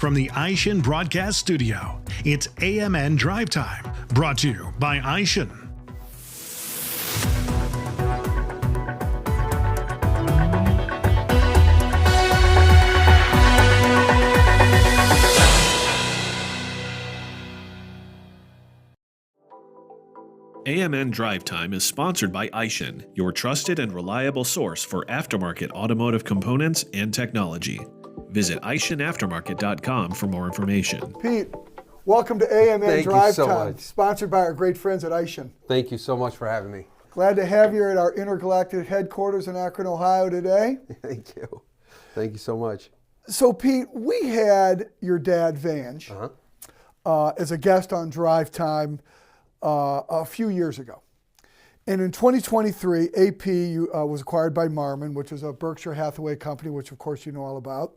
From the Aishin Broadcast Studio, it's AMN Drive Time, brought to you by Aishin. AMN Drive Time is sponsored by Aishin, your trusted and reliable source for aftermarket automotive components and technology. Visit AishinAftermarket.com for more information. Pete, welcome to AMN Drive so Time, much. sponsored by our great friends at Aishin. Thank you so much for having me. Glad to have you at our intergalactic headquarters in Akron, Ohio today. Thank you. Thank you so much. So Pete, we had your dad, Vange, as a guest on Drive Time a few years ago. And in 2023, AP was acquired by Marmon, which is a Berkshire Hathaway company, which of course you know all about.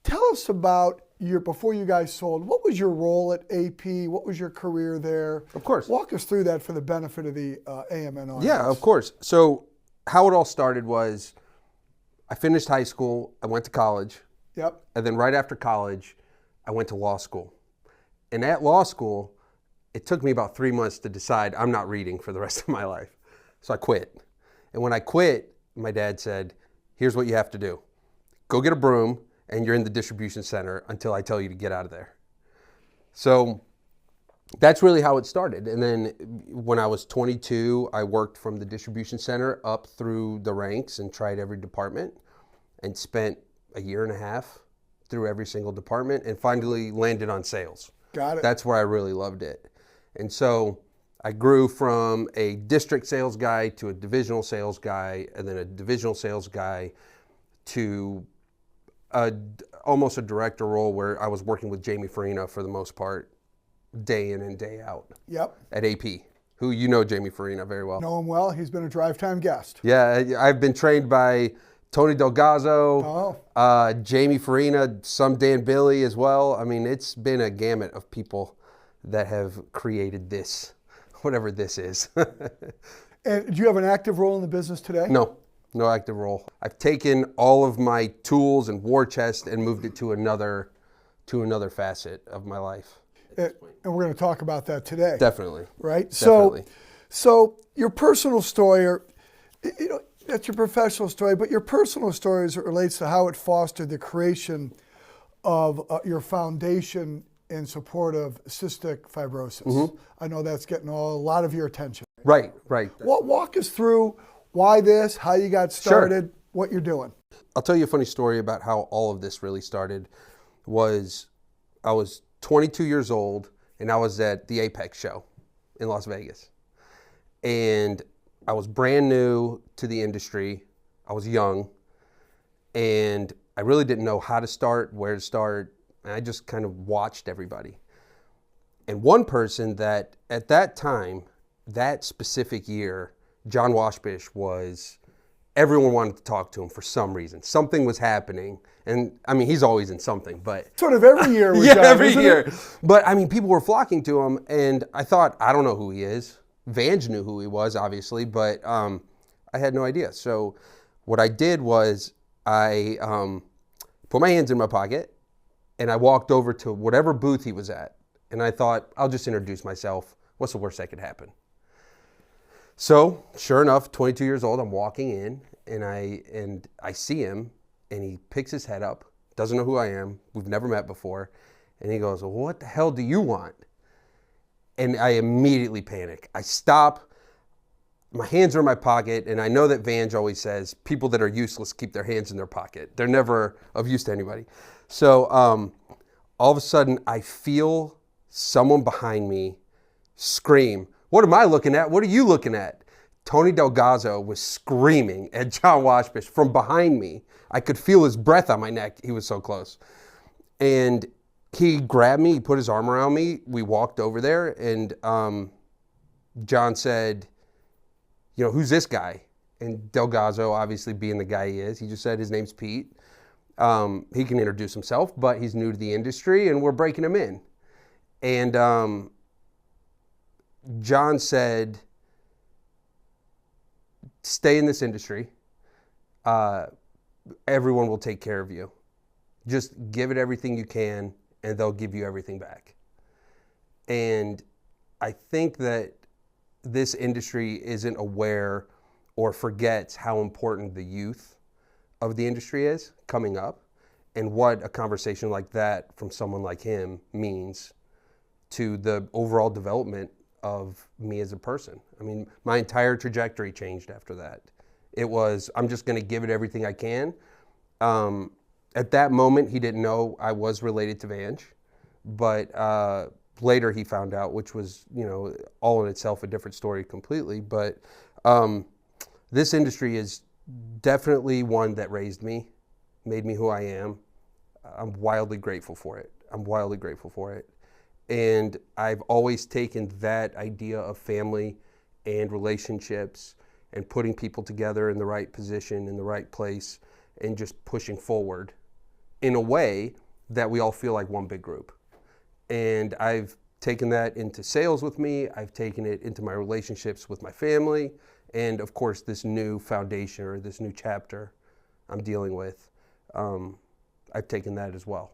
Tell us about before you guys sold, what was your role at AP? What was your career there? Of course. Walk us through that for the benefit of the AMN audience. Yeah, of course. So how it all started was I finished high school, I went to college. Yep. And then right after college, I went to law school. And at law school, it took me about 3 months to decide I'm not reading for the rest of my life. So I quit. And when I quit, my dad said, here's what you have to do. Go get a broom and you're in the distribution center until I tell you to get out of there. So that's really how it started. And then when I was 22, I worked from the distribution center up through the ranks and tried every department and spent a year and a half through every single department and finally landed on sales. Got it. That's where I really loved it. And so I grew from a district sales guy to a divisional sales guy, and then a divisional sales guy to almost a director role where I was working with Jamie Farina for the most part, day in and day out. Yep. At AP, who you know Jamie Farina very well. Know him well. He's been a Drive Time guest. Yeah, I've been trained by Tony Delgazzo, Jamie Farina, some Dan Billy as well. I mean, it's been a gamut of people that have created this, whatever this is. And do you have an active role in the business today? No active role. I've taken all of my tools and war chest and moved it to another facet of my life. And we're going to talk about that today. Definitely. Right? Definitely. So your personal story, or, that's your professional story, but your personal story as it relates to how it fostered the creation of your foundation in support of cystic fibrosis. Mm-hmm. I know that's getting a lot of your attention. Right. Walk us through why this, how you got started, sure. What you're doing. I'll tell you a funny story about how all of this really started. I was 22 years old and I was at the Apex show in Las Vegas. And I was brand new to the industry. I was young and I really didn't know how to start, where to start. And I just kind of watched everybody. And one person that at that time, that specific year, John Washbish everyone wanted to talk to him for some reason. Something was happening. And I mean, he's always in something, but. Sort of every year with yeah, John, every isn't year. It? But I mean, people were flocking to him and I thought, I don't know who he is. Vange knew who he was, obviously, but I had no idea. So what I did was I put my hands in my pocket and I walked over to whatever booth he was at. And I thought, I'll just introduce myself. What's the worst that could happen? So sure enough, 22 years old, I'm walking in and I see him and he picks his head up, doesn't know who I am. We've never met before. And he goes, well, what the hell do you want? And I immediately panic. I stop, my hands are in my pocket, and I know that Vange always says, people that are useless keep their hands in their pocket. They're never of use to anybody. So all of a sudden, I feel someone behind me scream, what am I looking at? What are you looking at? Tony Delgazzo was screaming at John Washbish from behind me. I could feel his breath on my neck. He was so close. And he grabbed me, he put his arm around me. We walked over there and John said, who's this guy? And Delgazzo, obviously being the guy he is, he just said his name's Pete. He can introduce himself, but he's new to the industry and we're breaking him in. And John said, stay in this industry. Everyone will take care of you. Just give it everything you can, and they'll give you everything back. And I think that this industry isn't aware or forgets how important the youth of the industry is coming up, and what a conversation like that from someone like him means to the overall development of me as a person. I mean, my entire trajectory changed after that. It was, I'm just going to give it everything I can. At that moment, he didn't know I was related to Vange, but later he found out, which was, all in itself a different story completely. But this industry is definitely one that raised me, made me who I am. I'm wildly grateful for it. And I've always taken that idea of family and relationships and putting people together in the right position, in the right place, and just pushing forward in a way that we all feel like one big group. And I've taken that into sales with me. I've taken it into my relationships with my family. And of course, this new foundation or this new chapter I'm dealing with, I've taken that as well.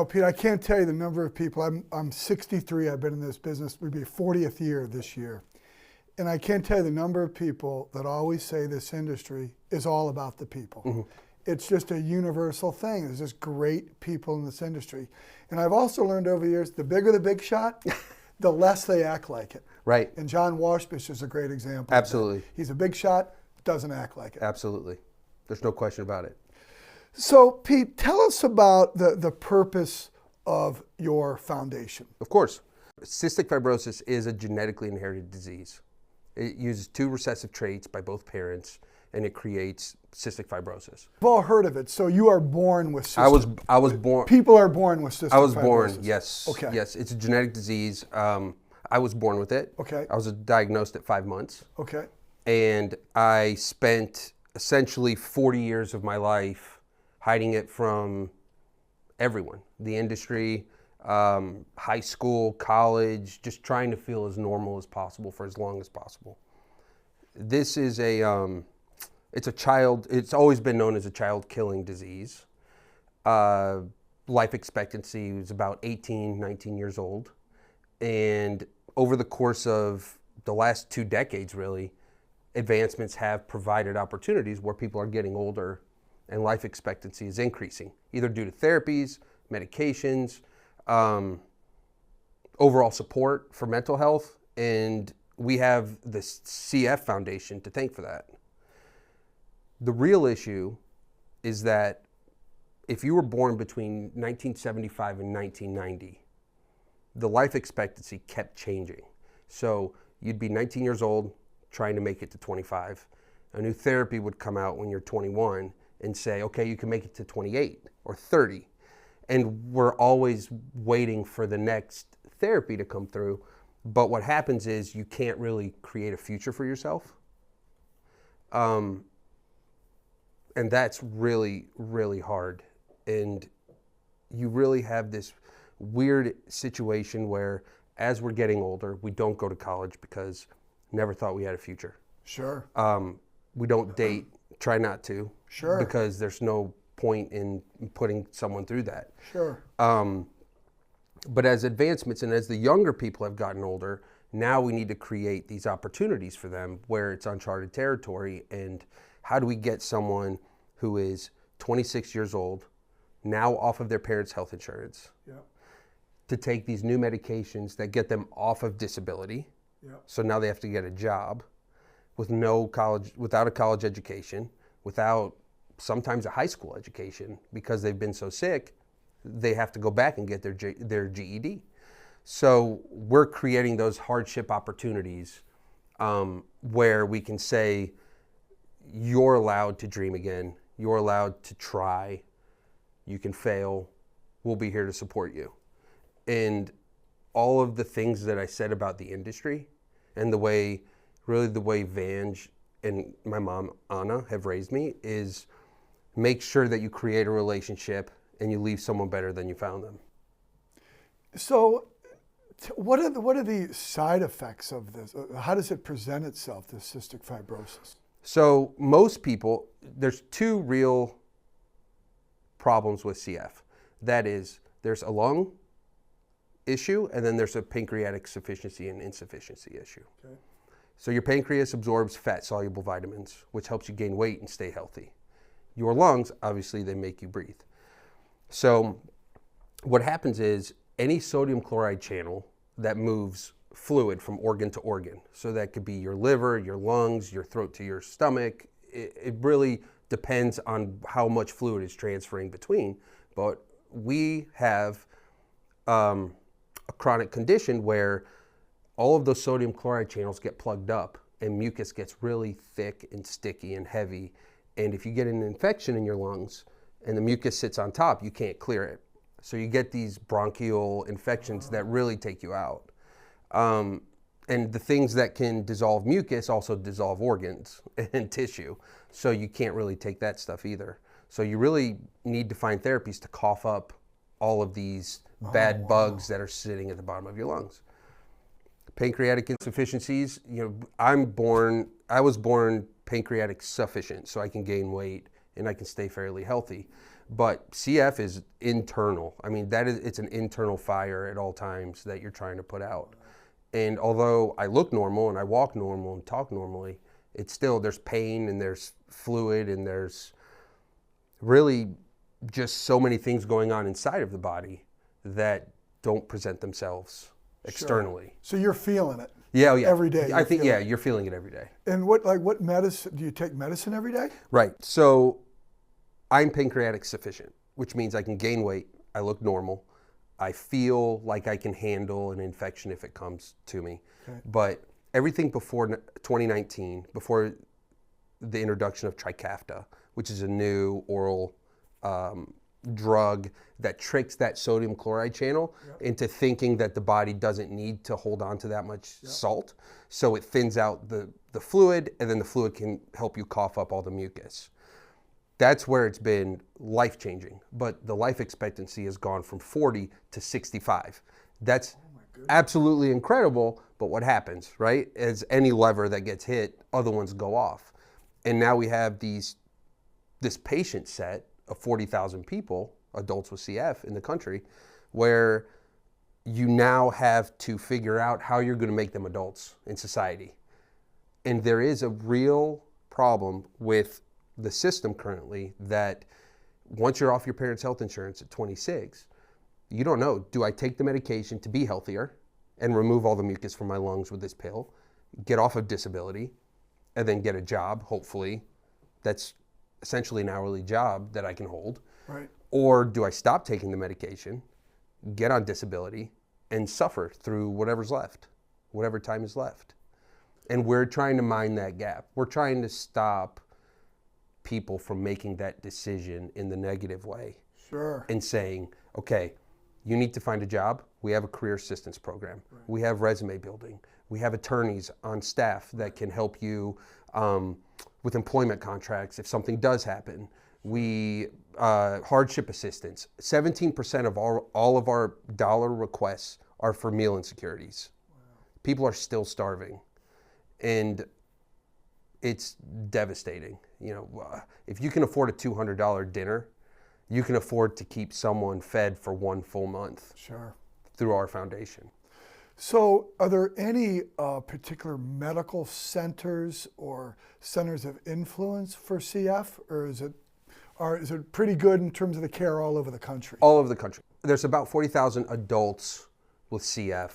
Pete, I can't tell you the number of people. I'm 63. I've been in this business. It would be 40th year this year. And I can't tell you the number of people that always say this industry is all about the people. Mm-hmm. It's just a universal thing. There's just great people in this industry. And I've also learned over the years, the bigger the big shot, the less they act like it. Right. And John Washbush is a great example. Absolutely. He's a big shot, doesn't act like it. Absolutely. There's no question about it. So, Pete, tell us about the purpose of your foundation. Of course. Cystic fibrosis is a genetically inherited disease. It uses two recessive traits by both parents, and it creates cystic fibrosis. I've all heard of it. So you are born with cystic. I was born. People are born with cystic fibrosis. I was born. Yes. Okay. Yes, it's a genetic disease. I was born with it. Okay. I was diagnosed at 5 months. Okay. And I spent essentially 40 years of my life hiding it from everyone, the industry, high school, college, just trying to feel as normal as possible for as long as possible. This is it's always been known as a child-killing disease. Life expectancy was about 18, 19 years old. And over the course of the last 2 decades, really, advancements have provided opportunities where people are getting older and life expectancy is increasing, either due to therapies, medications, overall support for mental health, and we have the CF Foundation to thank for that. The real issue is that if you were born between 1975 and 1990, the life expectancy kept changing. So you'd be 19 years old, trying to make it to 25. A new therapy would come out when you're 21 and say, okay, you can make it to 28 or 30. And we're always waiting for the next therapy to come through. But what happens is you can't really create a future for yourself. And that's really, really hard. And you really have this weird situation where as we're getting older, we don't go to college because never thought we had a future. Sure. We don't date, try not to. Sure. Because there's no point in putting someone through that. Sure. But as advancements and as the younger people have gotten older, now we need to create these opportunities for them where it's uncharted territory. And how do we get someone who is 26 years old, now off of their parents' health insurance, to take these new medications that get them off of disability? So now they have to get a job with no college, without a college education, without sometimes a high school education, because they've been so sick, they have to go back and get their GED. So we're creating those hardship opportunities where we can say, you're allowed to dream again, you're allowed to try, you can fail, we'll be here to support you. And all of the things that I said about the industry and the way Vange and my mom, Anna, have raised me is make sure that you create a relationship and you leave someone better than you found them. So what are the side effects of this? How does it present itself, this cystic fibrosis? So most people, there's two real problems with CF. That is, there's a lung issue, and then there's a pancreatic sufficiency and insufficiency issue. Okay. So your pancreas absorbs fat-soluble vitamins, which helps you gain weight and stay healthy. Your lungs, obviously, they make you breathe. So what happens is any sodium chloride channel that moves fluid from organ to organ, so that could be your liver, your lungs, your throat to your stomach, it really depends on how much fluid is transferring between. But we have a chronic condition where all of those sodium chloride channels get plugged up and mucus gets really thick and sticky and heavy. And if you get an infection in your lungs and the mucus sits on top, you can't clear it. So you get these bronchial infections that really take you out. And the things that can dissolve mucus also dissolve organs and tissue. So you can't really take that stuff either. So you really need to find therapies to cough up all of these bad bugs that are sitting at the bottom of your lungs. Pancreatic insufficiencies, I was born pancreatic sufficient, so I can gain weight and I can stay fairly healthy. But CF is internal. I mean, it's an internal fire at all times that you're trying to put out. And although I look normal and I walk normal and talk normally, it's still, there's pain and there's fluid and there's really just so many things going on inside of the body that don't present themselves externally. Sure. So you're feeling it. Yeah. Every day. I think, you're feeling it every day. And what medicine, do you take medicine every day? Right. So I'm pancreatic sufficient, which means I can gain weight. I look normal. I feel like I can handle an infection if it comes to me. Okay. But everything before 2019, before the introduction of Trikafta, which is a new oral drug that tricks that sodium chloride channel into thinking that the body doesn't need to hold on to that much salt. So it thins out the fluid, and then the fluid can help you cough up all the mucus. That's where it's been life-changing. But the life expectancy has gone from 40 to 65. That's absolutely incredible, but what happens, right? As any lever that gets hit, other ones go off. And now we have this patient set of 40,000 people, adults with CF in the country, where you now have to figure out how you're going to make them adults in society. And there is a real problem with the system currently that once you're off your parents' health insurance at 26, you don't know, do I take the medication to be healthier and remove all the mucus from my lungs with this pill, get off of disability, and then get a job, hopefully, that's essentially an hourly job that I can hold? Right. Or do I stop taking the medication, get on disability, and suffer through whatever's left, whatever time is left? And we're trying to mind that gap. We're trying to stop people from making that decision in the negative way. Sure. And saying, okay, you need to find a job. We have a career assistance program. Right. We have resume building. We have attorneys on staff that can help you with employment contracts if something does happen. We hardship assistance. 17% of all of our dollar requests are for meal insecurities. Wow. People are still starving, and it's devastating. If you can afford a $200 dinner, you can afford to keep someone fed for one full month. Sure. Through our foundation. So are there any particular medical centers or centers of influence for CF, or is it pretty good in terms of the care all over the country? All over the country. There's about 40,000 adults with CF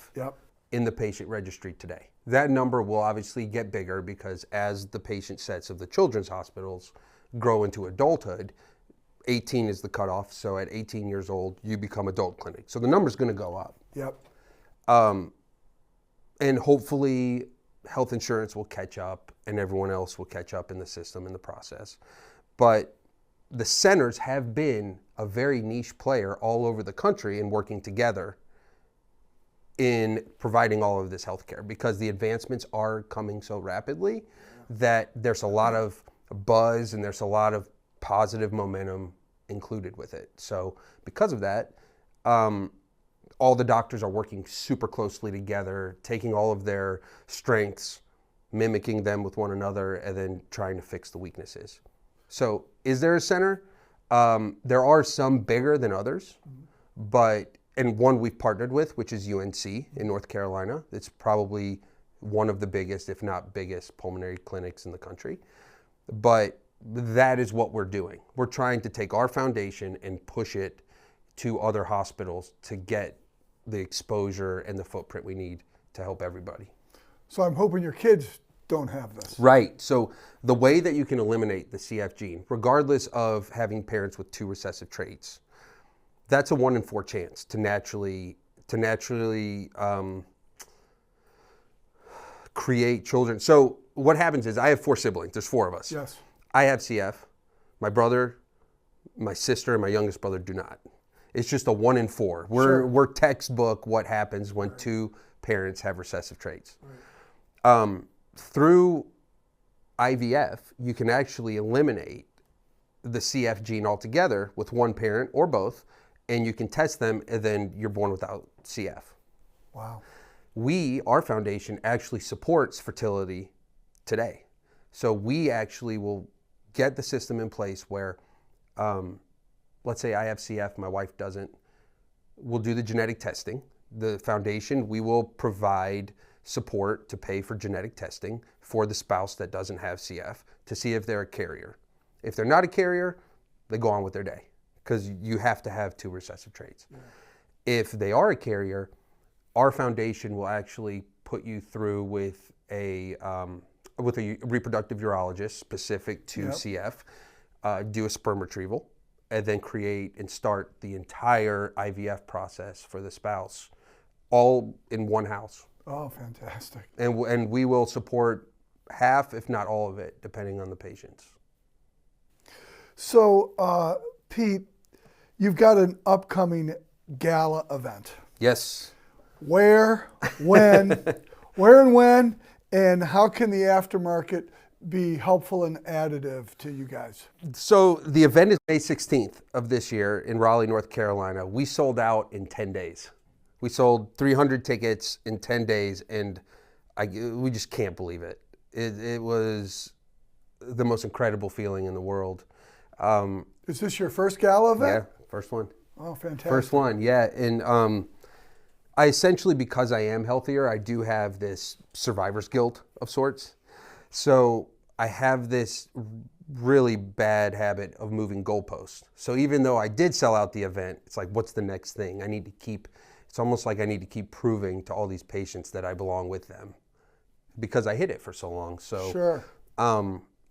in the patient registry today. That number will obviously get bigger because as the patient sets of the children's hospitals grow into adulthood, 18 is the cutoff. So at 18 years old, you become adult clinic. So the number's going to go up. Yep. And hopefully health insurance will catch up and everyone else will catch up in the system in the process. But the centers have been a very niche player all over the country in working together in providing all of this healthcare, because the advancements are coming so rapidly that there's a lot of buzz and there's a lot of positive momentum included with it. So because of that, all the doctors are working super closely together, taking all of their strengths, mimicking them with one another, and then trying to fix the weaknesses. So is there a center? There are some bigger than others, and one we've partnered with, which is UNC in North Carolina. It's probably one of the biggest, if not biggest, pulmonary clinics in the country. But that is what we're doing. We're trying to take our foundation and push it to other hospitals to get the exposure and the footprint we need to help everybody. So I'm hoping your kids don't have this. Right. So the way that you can eliminate the CF gene, regardless of having parents with 2 recessive traits, that's a 1 in 4 chance to naturally create children. So what happens is I have 4 siblings. There's 4 of us. Yes. I have CF. My brother, my sister, and my youngest brother do not. It's just a 1 in 4. We're textbook what happens when 2 parents have recessive traits. Right. Through IVF, you can actually eliminate the CF gene altogether with 1 parent or both, and you can test them, and then you're born without CF. Wow. Our foundation actually supports fertility today. So we actually will get the system in place where, let's say I have CF, my wife doesn't. We'll do the genetic testing. The foundation, we will provide support to pay for genetic testing for the spouse that doesn't have CF to see if they're a carrier. If they're not a carrier, they go on with their day because you have to have 2 recessive traits. Yeah. If they are a carrier, our foundation will actually put you through with a reproductive urologist specific to CF, do a sperm retrieval, and then create and start the entire IVF process for the spouse, all in one house. Oh, fantastic. And we will support half, if not all of it, depending on the patients. So, Pete, you've got an upcoming gala event. Yes. Where, when, where and when, and how can the aftermarket be helpful and additive to you guys? So the event is May 16th of this year in Raleigh, North Carolina. We sold out in 10 days. We sold 300 tickets in 10 days, and we just can't believe it. It was the most incredible feeling in the world. Is this your first gala event? Yeah, first one. Oh, fantastic. First one, yeah. And I essentially, because I am healthier, I do have this survivor's guilt of sorts. So I have this really bad habit of moving goalposts. So even though I did sell out the event, it's like, what's the next thing? It's almost like I need to keep proving to all these patients that I belong with them because I hid it for so long. So sure.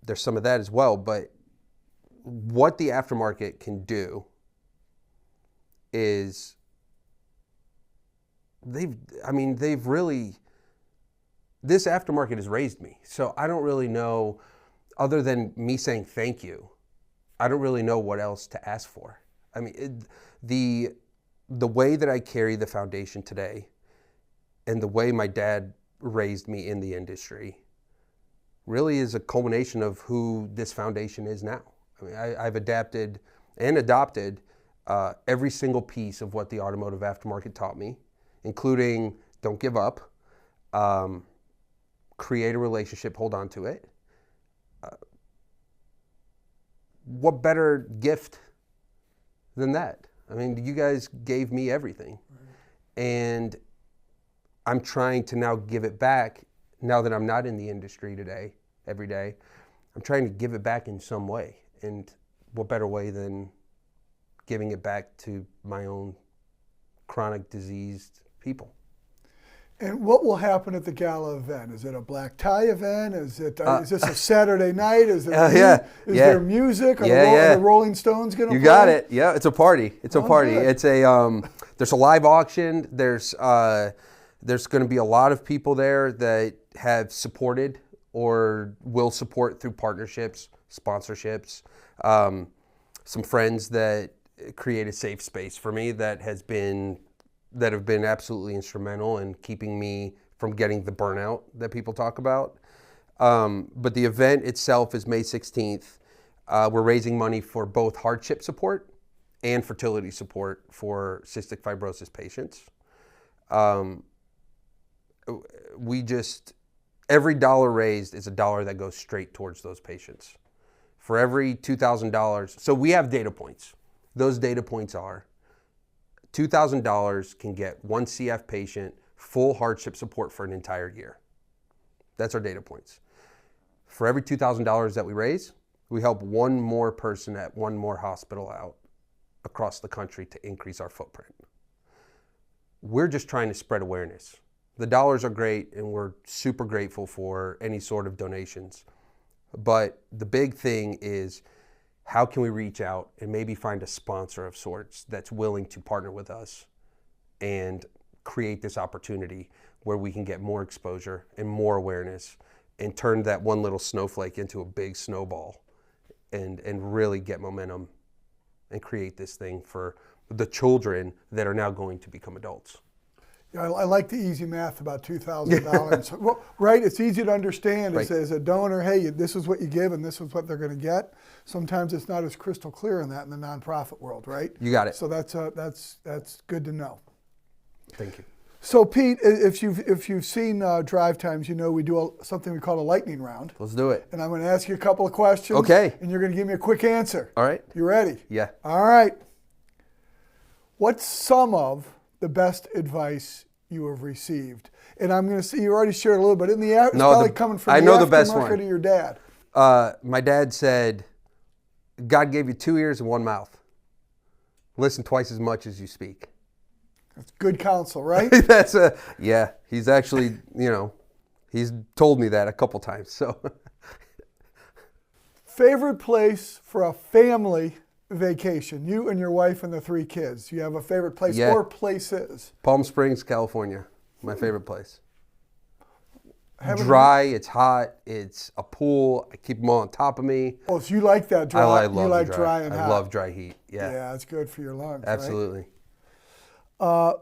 There's some of that as well. But what the aftermarket can do is this aftermarket has raised me. So I don't really know, other than me saying thank you, I don't really know what else to ask for. I mean, the way that I carry the foundation today and the way my dad raised me in the industry really is a culmination of who this foundation is now. I mean, I've adapted and adopted every single piece of what the automotive aftermarket taught me, including don't give up, create a relationship, hold on to it. What better gift than that? I mean, you guys gave me everything. Right. And I'm trying to now give it back now that I'm not in the industry today, every day. I'm trying to give it back in some way. And what better way than giving it back to my own chronic diseased people? And what will happen at the gala event? Is it a black tie event? Is this a Saturday night? Is there music? Are the Rolling Stones going to play? You got it. Yeah, it's a party. It's a party. Good. It's there's a live auction. There's going to be a lot of people there that have supported or will support through partnerships, sponsorships. Some friends that create a safe space for me that have been absolutely instrumental in keeping me from getting the burnout that people talk about. But the event itself is May 16th. We're raising money for both hardship support and fertility support for cystic fibrosis patients. Every dollar raised is a dollar that goes straight towards those patients for every $2,000, so we have data points. Those data points are $2,000 can get one CF patient full hardship support for an entire year. That's our data points. For every $2,000 that we raise, we help one more person at one more hospital out across the country to increase our footprint. We're just trying to spread awareness. The dollars are great, and we're super grateful for any sort of donations. But the big thing is, how can we reach out and maybe find a sponsor of sorts that's willing to partner with us and create this opportunity where we can get more exposure and more awareness and turn that one little snowflake into a big snowball and really get momentum and create this thing for the children that are now going to become adults. Yeah, I like the easy math about $2,000. Well, right? It's easy to understand as a donor, hey, this is what you give and this is what they're going to get. Sometimes it's not as crystal clear in that in the nonprofit world, right? You got it. So that's good to know. Thank you. So Pete, if you've seen Drive Times, you know we do something we call a lightning round. Let's do it. And I'm going to ask you a couple of questions. Okay. And you're going to give me a quick answer. All right. You ready? Yeah. All right. What's some of the best advice you have received? And I'm going to see you already shared a little bit. It's probably coming from the best one. Of your dad. My dad said, God gave you 2 ears and 1 mouth. Listen twice as much as you speak. That's good counsel, right? Yeah. He's actually, he's told me that a couple times. So, favorite place for a family vacation? You and your wife and the 3 kids. You have a favorite place or places? Palm Springs, California. My favorite place. Dry, it's hot, it's a pool. I keep them all on top of me. Oh, so you like that dry? I love you like dry and hot. I love dry heat. Yeah. Yeah, it's good for your lungs. Absolutely. Right?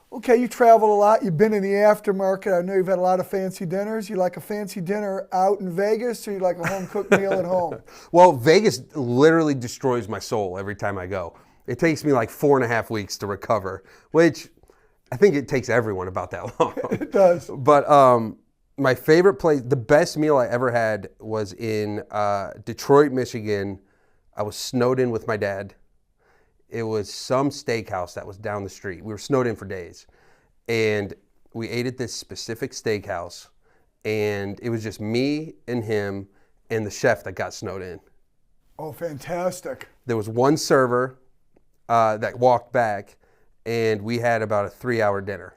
Okay, you travel a lot. You've been in the aftermarket. I know you've had a lot of fancy dinners. You like a fancy dinner out in Vegas, or you like a home-cooked meal at home? Well, Vegas literally destroys my soul every time I go. It takes me like 4.5 weeks to recover, which I think it takes everyone about that long. It does. But my favorite place, the best meal I ever had was in Detroit, Michigan. I was snowed in with my dad. It was some steakhouse that was down the street. We were snowed in for days. And we ate at this specific steakhouse. And it was just me and him and the chef that got snowed in. Oh, fantastic. There was one server that walked back, and we had about a 3-hour dinner.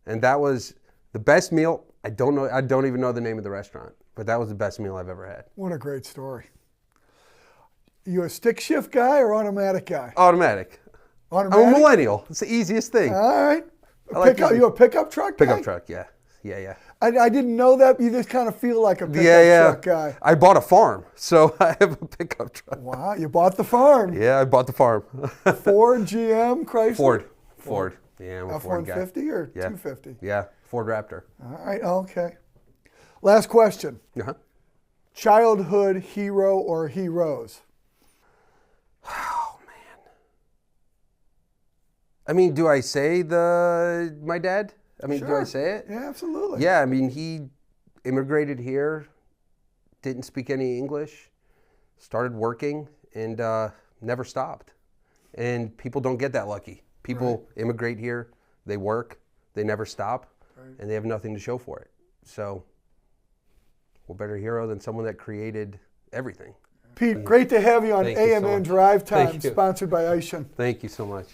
And that was the best meal. I don't even know the name of the restaurant, but that was the best meal I've ever had. What a great story. You a stick shift guy or automatic guy? Automatic. Automatic? I'm a millennial. It's the easiest thing. All right. You a pickup truck guy? Pickup truck, yeah. Yeah. I didn't know that. You just kind of feel like a pickup truck guy. I bought a farm, so I have a pickup truck. Wow, you bought the farm. Yeah, I bought the farm. Ford, GM, Chrysler? Ford. Yeah, I'm a Ford guy. F-150 or 250? Yeah, Ford Raptor. All right, okay. Last question. Uh-huh. Childhood hero or heroes? Oh, man. I mean, do I say my dad? I mean, Sure. Do I say it? Yeah, absolutely. Yeah, I mean, he immigrated here, didn't speak any English, started working, and never stopped. And people don't get that lucky. People immigrate here, they work, they never stop, and they have nothing to show for it. So, what better hero than someone that created everything? Pete, great to have you on Thank you so AMN much. Drive Time, Thank you. sponsored by Aishan. Thank you so much.